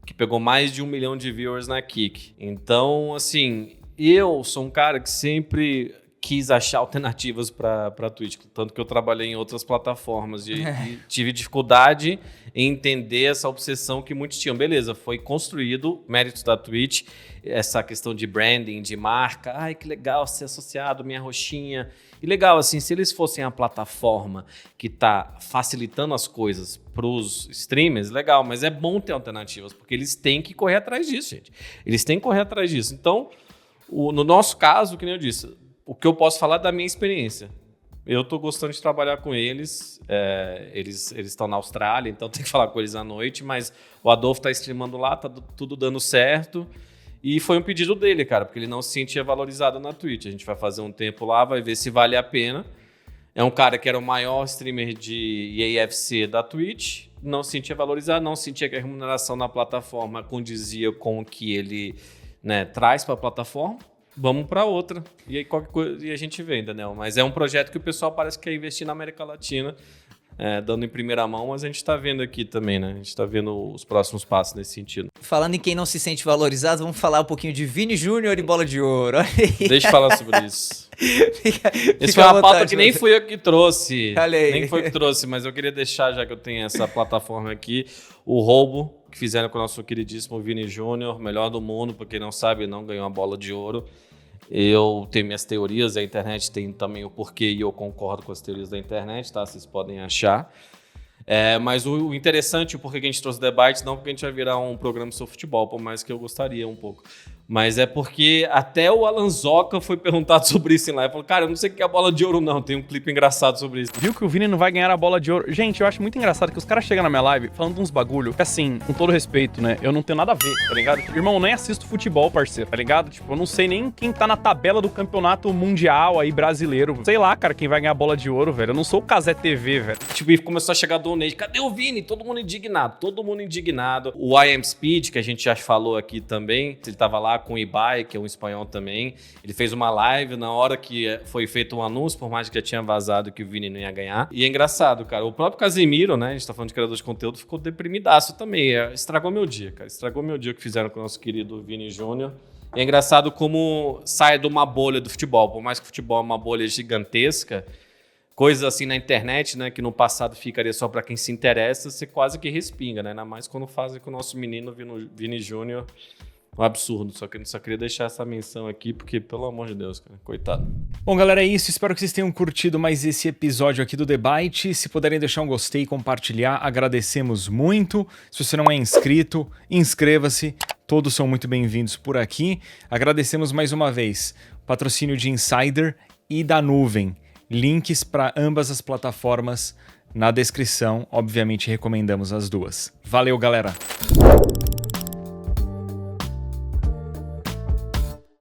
B: que pegou mais de 1 milhão de viewers na Kick. Então, assim, eu sou um cara que sempre quis achar alternativas para Twitch, tanto que eu trabalhei em outras plataformas e tive dificuldade em entender essa obsessão que muitos tinham. Beleza, foi construído, méritos da Twitch, essa questão de branding, de marca. Ai, que legal ser associado, minha roxinha. E legal, assim, se eles fossem a plataforma que está facilitando as coisas para os streamers, legal, mas é bom ter alternativas, porque eles têm que correr atrás disso, gente. Eles têm que correr atrás disso. Então, no nosso caso, que nem eu disse, o que eu posso falar é da minha experiência. Eu estou gostando de trabalhar com eles. Eles estão na Austrália, então tem que falar com eles à noite, mas o Adolfo está streamando lá, tá tudo dando certo. E foi um pedido dele, cara, porque ele não se sentia valorizado na Twitch. A gente vai fazer um tempo lá, vai ver se vale a pena. É um cara que era o maior streamer de EAFC da Twitch, não se sentia valorizado, não sentia que a remuneração na plataforma condizia com o que ele, né, traz para a plataforma. Vamos para outra. E aí qualquer coisa e a gente vê, Daniel. Mas é um projeto que o pessoal parece que quer investir na América Latina, dando em primeira mão, mas a gente está vendo aqui também, né? A gente está vendo os próximos passos nesse sentido.
C: Falando em quem não se sente valorizado, vamos falar um pouquinho de Vini Júnior e Bola de Ouro.
B: Deixa eu falar sobre isso. Esse
C: Fica
B: foi uma pauta que nem fui eu que trouxe.
C: Olha aí.
B: Nem foi eu que trouxe, mas eu queria deixar, já que eu tenho essa plataforma aqui, o roubo que fizeram com o nosso queridíssimo Vini Júnior, melhor do mundo, pra quem não sabe, não ganhou a Bola de Ouro. Eu tenho minhas teorias, a internet tem também o porquê e eu concordo com as teorias da internet, tá? Vocês podem achar. Mas o interessante, o porquê que a gente trouxe debate, não porque a gente vai virar um programa sobre futebol, por mais que eu gostaria um pouco. Mas é porque até o Alan Zoca foi perguntado sobre isso em live. Ele falou, cara, eu não sei o que é a Bola de Ouro não, tem um clipe engraçado sobre isso.
D: Viu que o Vini não vai ganhar a Bola de Ouro? Gente, eu acho muito engraçado que os caras chegam na minha live falando uns bagulho que, assim, com todo respeito, né, eu não tenho nada a ver, tá ligado? Irmão, nem assisto futebol, parceiro, tá ligado? Tipo, eu não sei nem quem tá na tabela do campeonato mundial aí brasileiro. Sei lá, cara, quem vai ganhar a Bola de Ouro, velho. Eu não sou o Casé TV, velho.
B: Tipo, e começou a chegar donate. Cadê o Vini? Todo mundo indignado. O I Am Speed, que a gente já falou aqui também, ele tava lá com o Ibai, que é um espanhol também. Ele fez uma live na hora que foi feito um anúncio, por mais que já tinha vazado que o Vini não ia ganhar. E é engraçado, cara. O próprio Casemiro, né? A gente tá falando de criador de conteúdo, ficou deprimidaço também. Estragou meu dia, cara. Estragou meu dia o que fizeram com o nosso querido Vini Júnior. E é engraçado como sai de uma bolha do futebol. Por mais que o futebol é uma bolha gigantesca, coisas assim na internet, né, que no passado ficaria só para quem se interessa, você quase que respinga, né? Ainda mais quando fazem com o nosso menino Vini Júnior. Um absurdo, só queria deixar essa menção aqui, porque, pelo amor de Deus, cara, coitado.
A: Bom, galera, é isso. Espero que vocês tenham curtido mais esse episódio aqui do Debate. Se puderem deixar um gostei e compartilhar, agradecemos muito. Se você não é inscrito, inscreva-se. Todos são muito bem-vindos por aqui. Agradecemos mais uma vez o patrocínio de Insider e da Nuvem. Links para ambas as plataformas na descrição. Obviamente, recomendamos as duas. Valeu, galera!